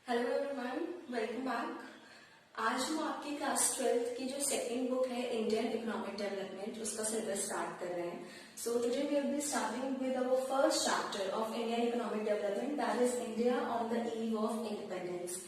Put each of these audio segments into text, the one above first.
Hello everyone, welcome back. आज हम आपकी क्लास 12th की जो सेकंड बुक है इंडियन इकोनॉमिक डेवलपमेंट उसका सिलेबस स्टार्ट कर रहे हैं। So today we will be starting with our first chapter of Indian economic development, that is India on the eve of independence.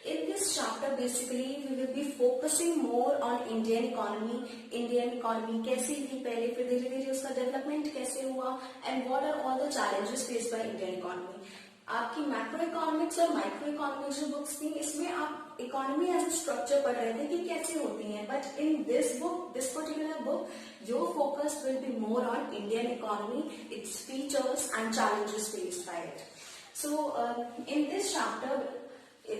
In this chapter, basically, we will be focusing more on Indian economy. Indian economy कैसी थी पहले, फिर धीरे धीरे उसका development कैसे हुआ, and what are all the challenges faced by Indian economy. आपकी मैक्रो इकोनॉमिक्स और माइक्रो इकोनॉमिक्स जो बुक्स थी, इसमें आप इकोनॉमी एज ए स्ट्रक्चर पढ़ रहे थे कि कैसे होती है, but in this book, this particular book, your focus will be more on Indian economy, its features and challenges faced by it. So in this chapter,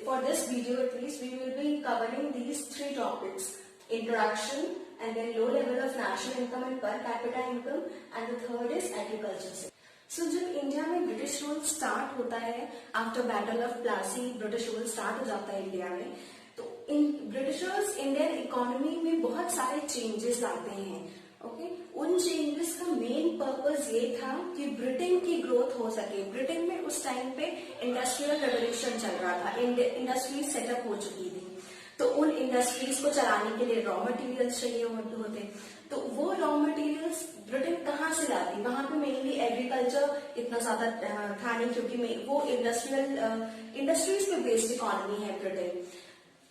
for this video at least, we will be covering these three topics: introduction, and then low level of national income and per capita income, and the third is agriculture. So जब India में British rule start होता है, after battle of Plassey British rule start हो जाता है India में, तो इन Britishers Indian economy में बहुत सारे चेंजेस लाते हैं. ओके, उन चेंजेस का मेन पर्पस ये था कि ब्रिटेन की ग्रोथ हो सके. ब्रिटेन में उस टाइम पे इंडस्ट्रियल रेवोल्यूशन चल रहा था, इंडस्ट्रीज सेटअप हो चुकी थी, तो उन इंडस्ट्रीज को चलाने के लिए रॉ मटेरियल्स चाहिए होते. तो वो रॉ मटेरियल्स ब्रिटेन कहाँ से लाती? वहां पे मेनली एग्रीकल्चर इतना ज्यादा था नहीं, क्योंकि वो इंडस्ट्रीज पे बेस्ड इकोनॉमी है ब्रिटेन.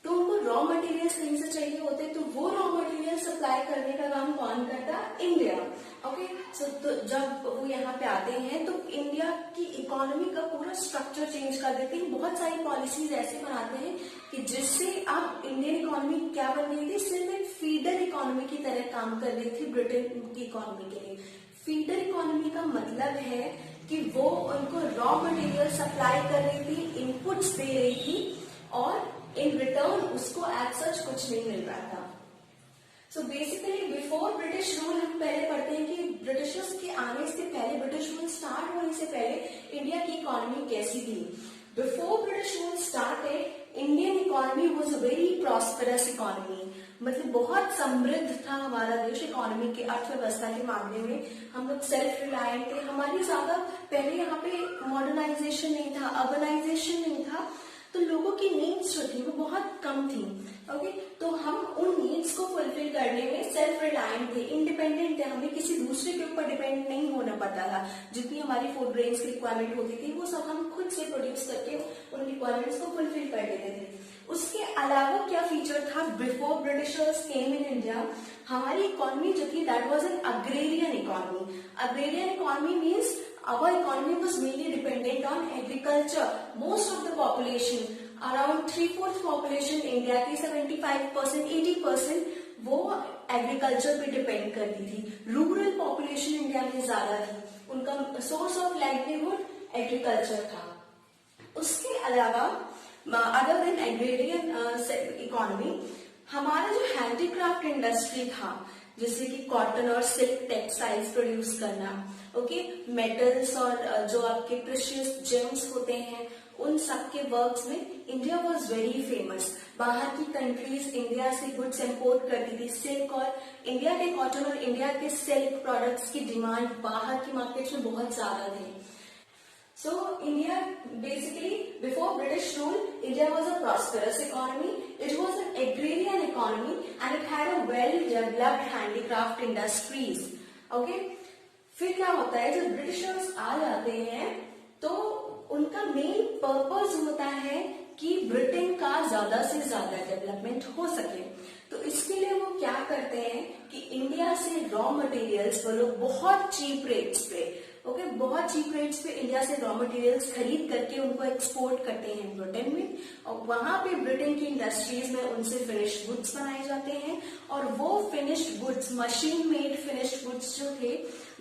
तो उनको रॉ मटेरियल्स कहीं से चाहिए होते, तो वो रॉ मटेरियल सप्लाई करने का काम कौन करता? इंडिया. ओके, सो तो जब वो यहाँ पे आते हैं तो इंडिया की इकोनॉमी का पूरा स्ट्रक्चर चेंज कर देते हैं. बहुत सारी पॉलिसीज ऐसे बनाते हैं कि जिससे अब इंडियन इकोनॉमी क्या बन गई थी? सिर्फ एक फीडर इकोनॉमी की तरह काम कर रही थी ब्रिटेन की इकोनॉमी के लिए. फीडर इकोनॉमी का मतलब है कि वो उनको रॉ मटेरियल सप्लाई कर रही थी, इनपुट्स दे रही थी, और इन रिटर्न उसको एज सच कुछ नहीं मिल रहा था. So basically before British rule, हम पहले पढ़ते हैं कि ब्रिटिशर्स के आने से पहले, ब्रिटिश रूल स्टार्ट होने से पहले इंडिया की इकोनॉमी कैसी थी. Before British rule started, Indian economy was a very prosperous economy. मतलब बहुत समृद्ध था हमारा देश इकोनॉमी के, अर्थव्यवस्था के मामले में. हम लोग सेल्फ रिलायंट थे. हमारी ज्यादा पहले यहाँ पे मॉडर्नाइजेशन नहीं था, अर्बनाइजेशन नहीं था, तो लोगों की नीड्स जो थी वो बहुत कम थी. ओके, तो हम उन नीड्स को फुलफिल करने में सेल्फ रिलायंट थे, इंडिपेंडेंट थे. हमें किसी दूसरे के ऊपर डिपेंड नहीं होना पड़ता था. जितनी हमारी फूड ग्रेन्स की रिक्वायरमेंट होती थी, वो सब हम खुद से प्रोड्यूस करके उन रिक्वायरमेंट्स को फुलफिल कर लेते थे. उसके अलावा क्या फीचर था before Britishers came in India? हमारी इकोनॉमी जो थी, that was an agrarian economy. Agrarian economy means our economy was mainly dependent on agriculture. Most of the population, around 3/4 population India की 75%, 80% वो एग्रीकल्चर पे डिपेंड करती थी. Rural population India में ज्यादा थी, उनका सोर्स ऑफ लाइवलीहुड एग्रीकल्चर था. उसके अलावा अदर देन एग्रेरियन इकोनॉमी, हमारा जो हैंडीक्राफ्ट इंडस्ट्री था, जैसे कि कॉटन और सिल्क टेक्सटाइल्स प्रोड्यूस करना, ओके, मेटल्स और जो आपके प्रेशियस जेम्स होते हैं, उन सब के वर्क्स में इंडिया वाज वेरी फेमस. बाहर की कंट्रीज इंडिया से गुड्स इंपोर्ट करती थी. सिल्क और इंडिया के कॉटन और इंडिया के सिल्क प्रोडक्ट्स की डिमांड बाहर की मार्केट में बहुत ज्यादा थी. So India, basically before British rule, India was a prosperous economy. It was an agrarian economy and it had a well-developed handicraft industries. Okay? फिर क्या होता है, जब ब्रिटिशर्स आ जाते हैं तो उनका मेन पर्पस होता है कि ब्रिटेन का ज्यादा से ज्यादा डेवलपमेंट हो सके. तो इसके लिए वो क्या करते हैं कि इंडिया से रॉ मटेरियल्स वो लोग बहुत चीप रेट्स पे, ओके, बहुत चीप रेट्स पे इंडिया से रॉ मटेरियल्स खरीद करके उनको एक्सपोर्ट करते हैं ब्रिटेन में, और वहां पे ब्रिटेन की इंडस्ट्रीज में उनसे फिनिश्ड गुड्स बनाए जाते हैं, और वो finished goods, machine made finished goods जो थे,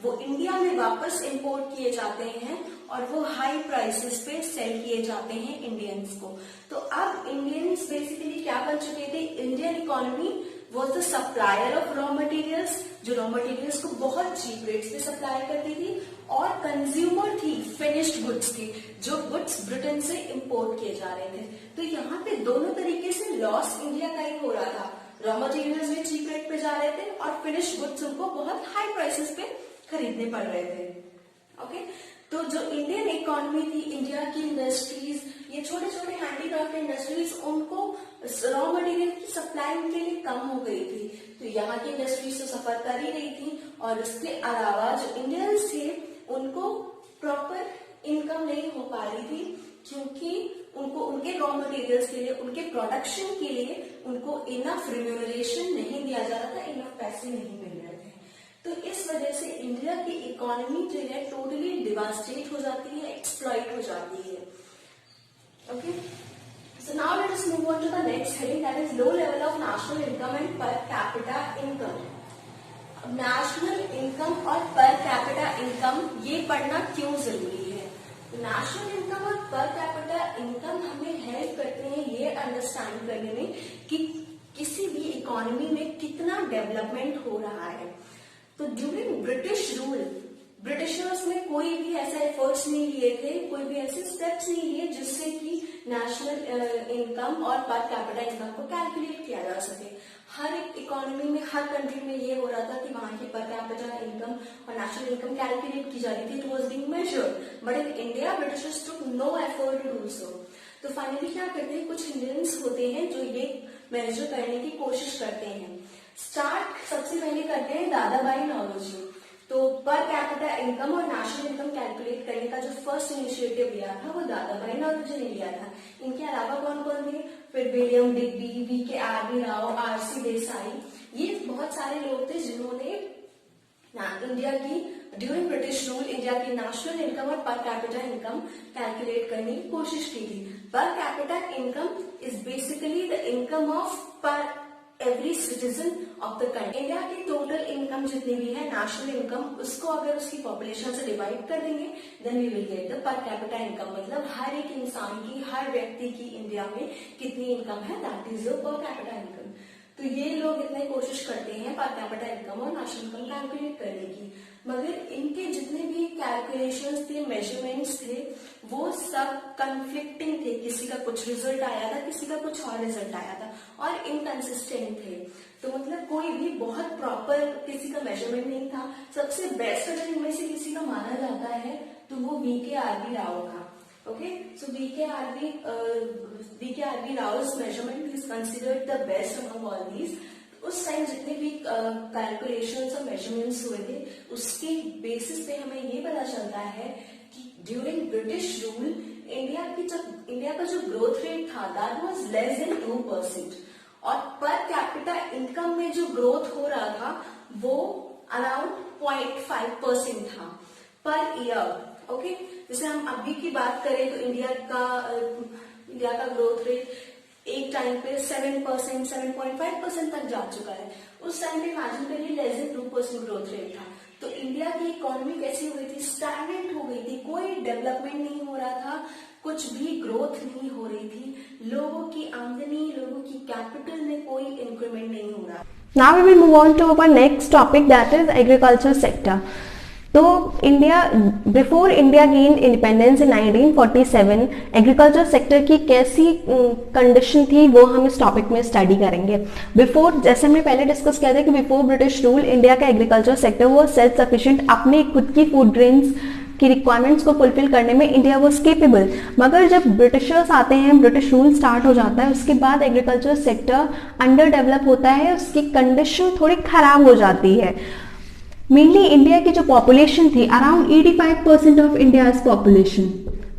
वो इंडिया में वापस इंपोर्ट किए जाते हैं और वो हाई प्राइसेस पे सेल किए जाते हैं इंडियंस को. तो अब इंडियंस बेसिकली क्या बन चुके थे? Indian economy was the supplier of raw materials, जो रॉ मटेरियल्स को बहुत चीप रेट्स पे सप्लाई करती थी, और कंज्यूमर थी फिनिश्ड गुड्स की, जो गुड्स ब्रिटेन से इंपोर्ट किए जा रहे थे. तो यहाँ पे दोनों तरीके से लॉस इंडिया का ही हो रहा था. रॉ मटेरियल्स भी चीप रेट पे जा रहे थे और फिनिश्ड गुड्स उनको बहुत हाई प्राइसेस पे खरीदने पड़ रहे थे. ओके, तो जो इंडियन इकोनॉमी थी, इंडिया की इंडस्ट्रीज ये छोटे छोटे हैंडीक्राफ्ट इंडस्ट्रीज, उनको रॉ मटेरियल की सप्लाई उनके लिए कम हो गई थी, तो यहाँ की इंडस्ट्रीज तो सफर कर ही रही थी, और उसके अलावा जो इंडियंस थे उनको प्रॉपर इनकम नहीं हो पा रही थी, क्योंकि उनको उनके रॉ मटेरियल्स के लिए, उनके प्रोडक्शन के लिए उनको इनफ रिम्यूनरेशन नहीं दिया जा रहा था, इनफ पैसे नहीं मिल रहे थे। तो इस वजह से इंडिया की इकोनॉमी जो है टोटली डिवास्टेट हो जाती है, एक्सप्लॉइट हो जाती है। Okay, so now let us move on to the next heading, that is low level of national income and per capita income. National income और पर कैपिटा इनकम ये पढ़ना क्यों जरूरी है? नेशनल इनकम और पर कैपिटा इनकम हमें हेल्प करते हैं ये अंडरस्टैंड करने में कि किसी भी इकोनॉमी में कितना डेवलपमेंट हो रहा है। तो ड्यूरिंग ब्रिटिश रूल, ब्रिटिशर्स ने कोई भी ऐसा एफर्ट्स नहीं लिए थे, कोई भी ऐसे स्टेप्स नहीं लिए जिससे कि नेशनल इनकम और पर कैपिटा इनकम को कैलकुलेट किया जा सके। हर एक इकोनॉमी में, हर कंट्री में ये हो रहा था कि वहां की पर कैपिटा इनकम और नेशनल इनकम कैलकुलेट की जा रही थी, it was being measured, but in India Britishers took no effort to do so. तो फाइनली क्या करते हैं, कुछ इंडियंस होते हैं जो ये मेजर करने की कोशिश करते हैं। स्टार्ट सबसे पहले करते हैं दादाभाई नौरोजी। तो पर कैपिटा इनकम और नेशनल इनकम कैलकुलेट करने का जो फर्स्ट इनिशिएटिव लिया था वो दादाभाई नौरोजी ने लिया था। इनके अलावा कौन कौन थे, फिर William Digby, VKRB Rao, RC Desai, ये बहुत सारे लोग थे जिन्होंने इंडिया की ड्यूरिंग ब्रिटिश रूल इंडिया की नेशनल इनकम और पर कैपिटा इनकम कैलकुलेट करने की कोशिश की थी। Per capita income is basically the income of per every citizen of the country. India की टोटल इनकम जितनी भी है नेशनल इनकम, उसको अगर उसकी पॉपुलेशन से डिवाइड कर देंगे then we will get the per capita income. मतलब हर एक इंसान की, हर व्यक्ति की इंडिया में कितनी इनकम है, दैट इज योर पर कैपिटा इनकम। तो ये लोग इतने कोशिश करते हैं पर कैपिटा इनकम और नेशनल इनकम कैलकुलेट करने की, मगर इनके जितने भी कैलकुलेशंस थे, मेजरमेंट्स थे, वो सब कंफ्लिक्टिंग थे। किसी का कुछ रिजल्ट आया था, किसी का कुछ और रिजल्ट आया था, और इनकंसिस्टेंट थे। तो मतलब कोई भी बहुत प्रॉपर किसी का मेजरमेंट नहीं था। सबसे बेस्ट अगर इनमें से किसी का माना जाता है तो वो VKRB राव का। Okay, so VKRB Rao's measurement is considered the best among all these. उस टाइम जितने भी कैलकुलेशंस और मेजरमेंट्स हुए थे, उसके बेसिस पे हमें ये पता चलता है कि ड्यूरिंग ब्रिटिश रूल इंडिया का जो ग्रोथ रेट था दैट वाज लेस देन 2%, और पर कैपिटा इनकम में जो ग्रोथ हो रहा था वो अराउंड 0.5% था पर ईयर। ओके, जैसे हम अभी की बात करें तो इंडिया का ग्रोथ रेट एक टाइम पे 7%, 7.5% तक जा चुका है। उस टाइम पे इमेजिन करिए लेस देन 2% ग्रोथ रेट था। तो इंडिया की इकोनॉमी कैसी हो गई थी, स्टैग्नेंट हो गई थी, कोई डेवलपमेंट नहीं हो रहा था, कुछ भी ग्रोथ नहीं हो रही थी, लोगों की आमदनी, लोगों की कैपिटल में कोई इंक्रीमेंट नहीं हो रहा। Now we will move on to our next topic, that is agriculture sector. तो before India gain independence in 1947 agriculture sector की कैसी कंडीशन थी वो हम इस टॉपिक में स्टडी करेंगे। बिफोर, जैसे हमने पहले डिस्कस किया था कि बिफोर ब्रिटिश रूल इंडिया का एग्रीकल्चर सेक्टर वो सेल्फ सफिशिएंट, अपने खुद की फूड ग्रेन्स की रिक्वायरमेंट्स को फुलफिल करने में इंडिया वाज केपेबल। मगर जब ब्रिटिशर्स आते हैं, ब्रिटिश रूल स्टार्ट हो जाता है, उसके बाद एग्रीकल्चर सेक्टर अंडर डेवलप होता है, उसकी कंडीशन थोड़ी खराब हो जाती है। मेनली इंडिया की जो पॉपुलेशन थी, around 85% of India's population,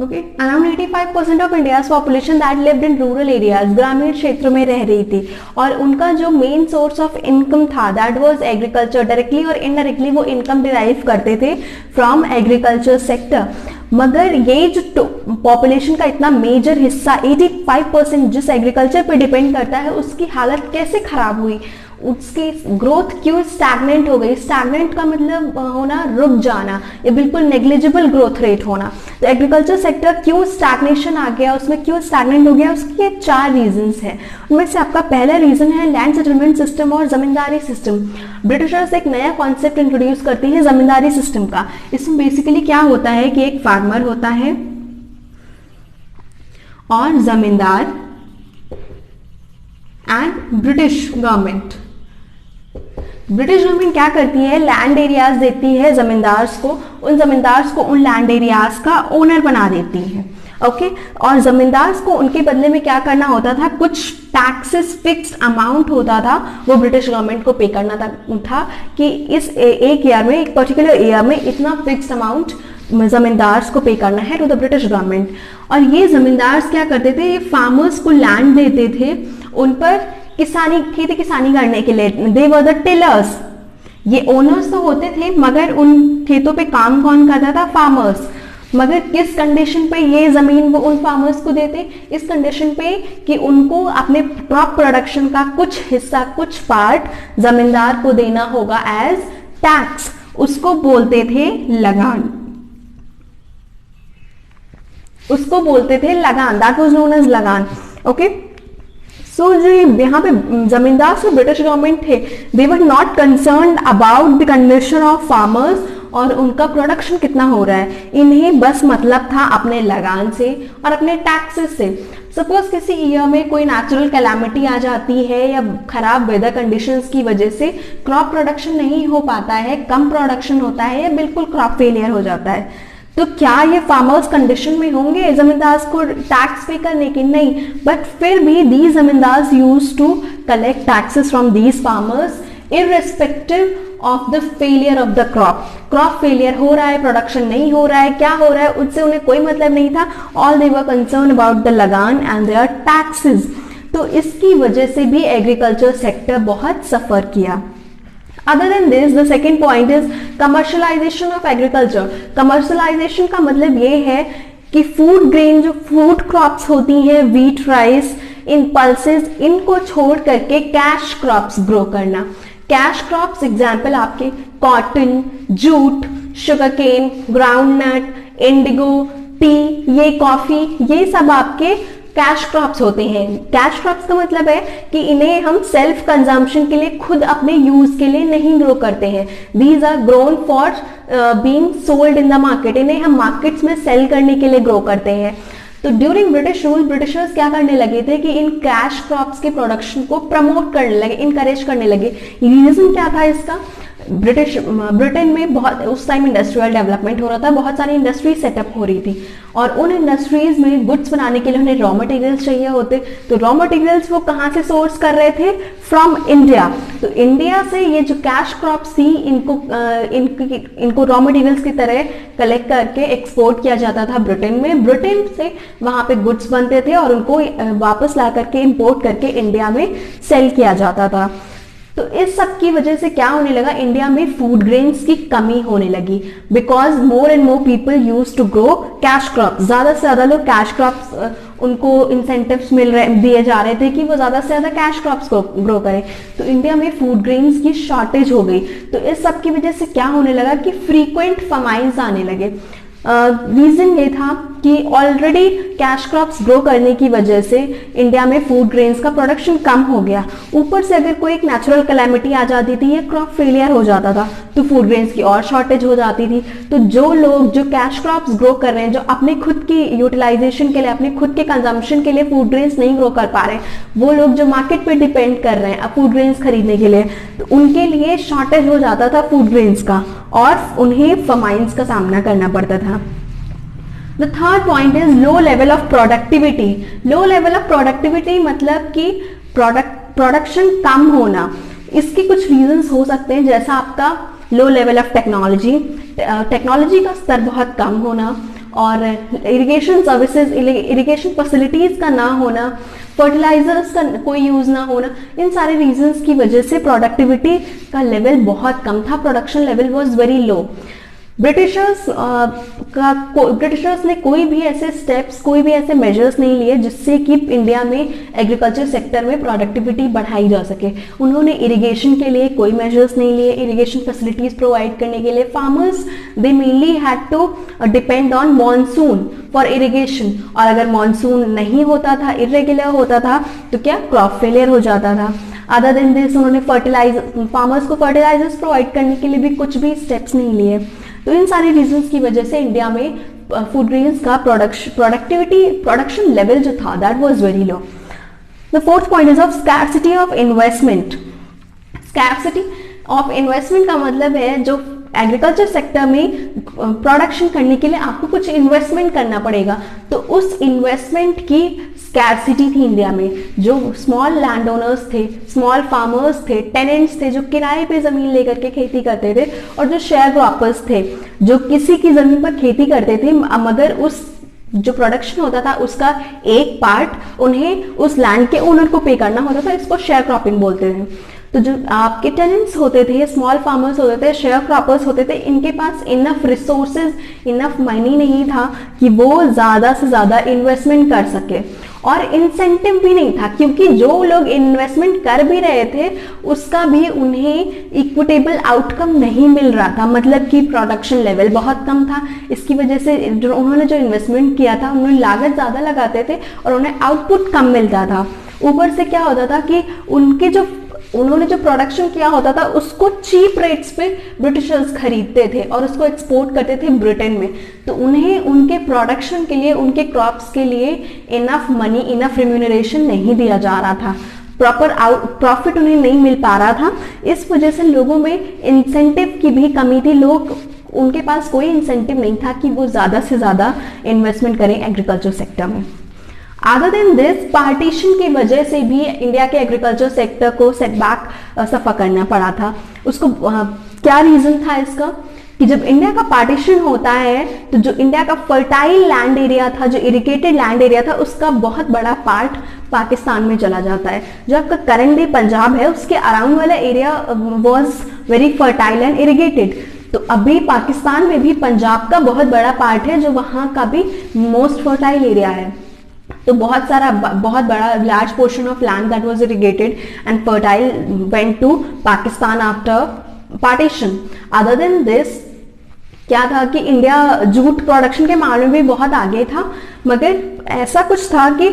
okay, around 85% of India's population that lived in rural areas, ग्रामीण क्षेत्रों में रह रही थी, और उनका जो मेन सोर्स ऑफ इनकम था दैट वाज एग्रीकल्चर। डायरेक्टली और इनडायरेक्टली वो इनकम डिराइव करते थे फ्रॉम एग्रीकल्चर सेक्टर। मगर ये जो पॉपुलेशन का इतना मेजर हिस्सा 85% जिस एग्रीकल्चर पे डिपेंड करता है, उसकी हालत कैसे खराब हुई, उसकी ग्रोथ क्यों स्टैग्नेंट हो गई। स्टैग्नेंट का मतलब होना रुक जाना, या बिल्कुल नेग्लिजिबल ग्रोथ रेट होना। तो एग्रीकल्चर सेक्टर क्यों स्टैग्नेशन आ गया, उसमें क्यों स्टैग्नेंट हो गया, उसके 4 रीजंस हैं। उनमें से आपका पहला रीजन है लैंड सेटलमेंट सिस्टम और जमींदारी सिस्टम। ब्रिटिशर्स एक नया कॉन्सेप्ट इंट्रोड्यूस करते हैं जमींदारी सिस्टम का। इसमें बेसिकली क्या होता है कि एक फार्मर होता है और जमींदार एंड ब्रिटिश गवर्नमेंट क्या करती है, लैंड एरियाज देती है जमींदार्स को, उन जमींदार्स को उन लैंड एरियाज का ओनर बना देती है। ओके और जमींदार को उनके बदले में क्या करना होता था, कुछ टैक्सेस फिक्स्ड अमाउंट होता था वो ब्रिटिश गवर्नमेंट को पे करना था कि इस एक ईयर में, एक पर्टिकुलर ईयर में इतना फिक्स्ड अमाउंट जमींदार को पे करना है टू द ब्रिटिश गवर्नमेंट। और ये जमींदार क्या करते थे, ये फार्मर्स को लैंड देते थे उन पर किसानी, खेती किसानी करने के लिए। दे वर द टिलर्स, ये ओनर्स तो होते थे मगर उन खेतों पे काम कौन करता था, फार्मर्स। मगर किस कंडीशन पे ये जमीन वो उन फार्मर्स को देते, इस कंडीशन पे कि उनको अपने क्रॉप प्रोडक्शन का कुछ हिस्सा, कुछ पार्ट जमींदार को देना होगा एज टैक्स। उसको बोलते थे लगान, उसको बोलते थे लगान, that was known as lagaan. Okay so जो यहाँ पे जमींदार से ब्रिटिश गवर्नमेंट थे, they were not concerned about the condition of farmers और उनका प्रोडक्शन कितना हो रहा है। इन्हें बस मतलब था अपने लगान से और अपने टैक्सेस से। सपोज किसी ईयर में कोई नेचुरल कैलामिटी आ जाती है या खराब वेदर कंडीशंस की वजह से क्रॉप प्रोडक्शन नहीं हो पाता है, कम प्रोडक्शन होता है या बिल्कुल क्रॉप फेलियर हो जाता है, तो क्या ये फार्मर्स कंडीशन में होंगे जमींदार को टैक्स पे करने की? नहीं, बट फिर भी the zamindar use to collect taxes from these farmers irrespective of the failure of the crop. Crop failure हो रहा है, प्रोडक्शन नहीं हो रहा है, क्या हो रहा है, उससे उन्हें कोई मतलब नहीं था। All they were concern about the लगान एंड देयर टैक्सेस। तो इसकी वजह से भी एग्रीकल्चर सेक्टर बहुत सफर किया। Other than this, the second point is commercialization of agriculture. Commercialization का मतलब ये है कि फूड ग्रेन, जो फूड क्रॉप्स होती हैं, व्हीट, राइस, इन पल्सेस, इनको छोड़ करके कैश क्रॉप्स ग्रो करना। कैश क्रॉप्स एग्जाम्पल आपके cotton, jute, sugar cane, groundnut, indigo, tea, ये कॉफी, ये सब आपके कैश क्रॉप्स होते हैं। कैश क्रॉप्स का मतलब है कि इन्हें हम सेल्फ कंजम्पशन के लिए, खुद अपने यूज के लिए नहीं ग्रो करते हैं। These are grown for being sold in the market, इन्हें हम मार्केट्स में सेल करने के लिए ग्रो करते हैं। तो ड्यूरिंग ब्रिटिश रूल ब्रिटिशर्स क्या करने लगे थे कि इन कैश क्रॉप्स के प्रोडक्शन को प्रमोट करने लगे, इनकरेज करने लगे। रीजन क्या था इसका? ब्रिटेन में बहुत उस टाइम इंडस्ट्रियल डेवलपमेंट हो रहा था, बहुत सारी इंडस्ट्रीज सेटअप हो रही थी और उन इंडस्ट्रीज में गुड्स बनाने के लिए उन्हें रॉ मटेरियल्स चाहिए होते। तो रॉ मटेरियल्स वो कहाँ से सोर्स कर रहे थे? From India. तो इंडिया से ये जो कैश क्रॉप्स थी इनको रॉ मटेरियल्स की तरह कलेक्ट करके एक्सपोर्ट किया जाता था ब्रिटेन में। ब्रिटेन से वहां पे गुड्स बनते थे और उनको वापस ला करके इंपोर्ट करके इंडिया में सेल किया जाता था। तो इस सब की वजह से क्या होने लगा, इंडिया में फूड ग्रेन्स की कमी होने लगी, because more and more people use to grow cash crop. ज्यादा से ज्यादा लोग कैश क्रॉप्स, उनको इंसेंटिव्स दिए जा रहे थे कि वो ज्यादा से ज्यादा कैश क्रॉप्स को ग्रो करें। तो इंडिया में फूड ग्रेन्स की शॉर्टेज हो गई। तो इस सब की वजह से क्या होने लगा कि फ्रीक्वेंट फमाइन्स आने लगे। रीजन ये था कि ऑलरेडी कैश क्रॉप्स ग्रो करने की वजह से इंडिया में फूड ग्रेन्स का प्रोडक्शन कम हो गया। ऊपर से अगर कोई एक नेचुरल कैलामिटी आ जाती थी या क्रॉप फेलियर हो जाता था तो फूड ग्रेन्स की और शॉर्टेज हो जाती थी। तो जो लोग जो कैश क्रॉप्स ग्रो कर रहे हैं, जो अपने खुद की यूटिलाइजेशन के लिए, अपने खुद के कंजम्पशन के लिए फूड ग्रेन्स नहीं ग्रो कर पा रहे, वो लोग जो मार्केट पे डिपेंड कर रहे हैं फूड ग्रेन्स खरीदने के लिए, तो उनके लिए शॉर्टेज हो जाता था फूड ग्रेन्स का और उन्हें फमाइन्स का सामना करना पड़ता था। The third point is low level of productivity. Low level of productivity मतलब कि प्रोडक्शन कम होना। इसके कुछ रीजंस हो सकते हैं, जैसा आपका low level of technology, technology का स्तर बहुत कम होना और इरिगेशन सर्विसेज, इरिगेशन फैसिलिटीज का ना होना, फर्टिलाइजर्स का कोई यूज ना होना। इन सारे रीजंस की वजह से प्रोडक्टिविटी का लेवल बहुत कम था, production level was very low. Britishers ने कोई भी ऐसे स्टेप्स, कोई भी ऐसे मेजर्स नहीं लिए जिससे कि इंडिया में एग्रीकल्चर सेक्टर में प्रोडक्टिविटी बढ़ाई जा सके। उन्होंने इरिगेशन के लिए कोई मेजर्स नहीं लिए, इरिगेशन फैसिलिटीज प्रोवाइड करने के लिए। Farmers they mainly had to depend on monsoon for irrigation, और अगर मॉनसून नहीं होता था, इरेगुलर होता था, तो क्या क्रॉप फेलियर हो जाता था। अदर देन दिस उन्होंने फार्मर्स को फर्टिलाइजर्स प्रोवाइड करने के लिए भी कुछ भी स्टेप्स नहीं लिए। तो इन सारी रीजंस की वजह से इंडिया में फूड ग्रेन्स का प्रोडक्शन लेवल जो था that was very low. The fourth point is of scarcity of investment. Scarcity of investment का मतलब है जो एग्रीकल्चर सेक्टर में प्रोडक्शन करने के लिए आपको कुछ इन्वेस्टमेंट करना पड़ेगा, तो उस इन्वेस्टमेंट की स्कैर्सिटी थी इंडिया में। जो स्मॉल लैंड ओनर्स थे, स्मॉल फार्मर्स थे, टेनेंट्स थे, जो किराए पे जमीन लेकर के खेती करते थे, और जो शेयर क्रॉपर्स थे, जो किसी की जमीन पर खेती करते थे मगर उस जो प्रोडक्शन होता था उसका एक पार्ट उन्हें उस लैंड के ओनर को पे करना होता था। इसको शेयर क्रॉपिंग बोलते थे। तो जो आपके टेनेंट्स होते थे, स्मॉल फार्मर्स होते थे, शेयर क्रॉपर्स होते थे, इनके पास इनफ रिसोर्सेज, इनफ मनी नहीं था कि वो ज्यादा से ज्यादा इन्वेस्टमेंट कर सके, और इंसेंटिव भी नहीं था, क्योंकि जो लोग इन्वेस्टमेंट कर भी रहे थे उसका भी उन्हें इक्विटेबल आउटकम नहीं मिल रहा था, मतलब कि प्रोडक्शन लेवल बहुत कम था। इसकी वजह से उन्होंने जो इन्वेस्टमेंट किया था उन्होंने लागत ज्यादा लगाते थे और उन्हें आउटपुट कम मिलता था। ऊपर से क्या होता था कि उन्होंने जो प्रोडक्शन किया होता था उसको चीप रेट्स पे ब्रिटिशर्स खरीदते थे और उसको एक्सपोर्ट करते थे ब्रिटेन में। तो उन्हें उनके प्रोडक्शन के लिए, उनके क्रॉप्स के लिए इनफ मनी, इनफ रिम्यूनरेशन नहीं दिया जा रहा था, प्रॉपर प्रॉफिट उन्हें नहीं मिल पा रहा था। इस वजह से लोगों में इंसेंटिव की भी कमी थी, उनके पास कोई इंसेंटिव नहीं था कि वो ज्यादा से ज्यादा इन्वेस्टमेंट करें एग्रीकल्चर सेक्टर में। अदर देन दिस, पार्टीशन की वजह से भी इंडिया के एग्रीकल्चर सेक्टर को सेटबैक सफर करना पड़ा था। उसको क्या रीजन था इसका कि जब इंडिया का पार्टीशन होता है तो जो इंडिया का फर्टाइल लैंड एरिया था, जो इरिगेटेड लैंड एरिया था, उसका बहुत बड़ा पार्ट पाकिस्तान में चला जाता है। जो आपका करंट डे पंजाब है उसके अराउंड वाला area was very fertile and irrigated. तो अभी पाकिस्तान में भी पंजाब का बहुत बड़ा पार्ट है जो वहां का भी मोस्ट फर्टाइल एरिया है। तो बहुत बड़ा large portion of land that was irrigated and fertile went to Pakistan after partition. Other than this, क्या था कि इंडिया जूट प्रोडक्शन के मामले में भी बहुत आगे था, मगर ऐसा कुछ था कि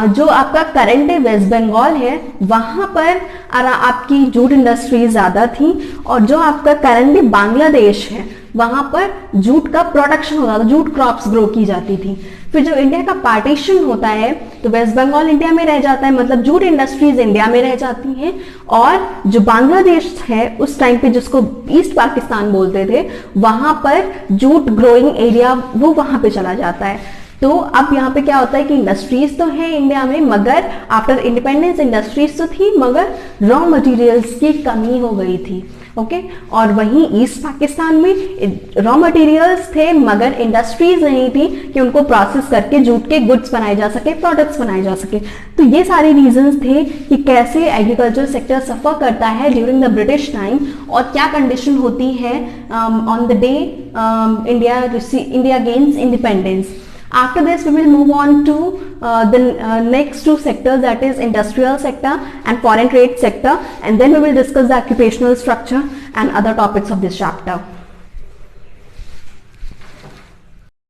जो आपका करंट वेस्ट बंगाल है वहां पर आपकी जूट इंडस्ट्री ज्यादा थी, और जो आपका करंट बांग्लादेश है वहां पर जूट का प्रोडक्शन होता था, जूट क्रॉप्स ग्रो की जाती थी। फिर जब इंडिया का पार्टीशन होता है तो वेस्ट बंगाल इंडिया में रह जाता है, मतलब जूट इंडस्ट्रीज इंडिया में रह जाती हैं, और जो बांग्लादेश है उस टाइम पे जिसको ईस्ट पाकिस्तान बोलते थे, वहां पर जूट ग्रोइंग एरिया वो वहां पे चला जाता है। तो अब यहाँ पे क्या होता है कि इंडस्ट्रीज तो है इंडिया में, मगर आफ्टर इंडिपेंडेंस इंडस्ट्रीज तो थी मगर रॉ मटेरियल्स की कमी हो गई थी। ओके, और वहीं ईस्ट पाकिस्तान में रॉ मटेरियल्स थे मगर इंडस्ट्रीज नहीं थी कि उनको प्रोसेस करके जूट के गुड्स बनाए जा सके, प्रोडक्ट्स बनाए जा सके। तो ये सारे रीजंस थे कि कैसे एग्रीकल्चर सेक्टर सफर करता है ड्यूरिंग द ब्रिटिश टाइम, और क्या कंडीशन होती है on the day India gains independence. After this, we will move on to the next two sectors, that is industrial sector and foreign trade sector, and then we will discuss the occupational structure and other topics of this chapter.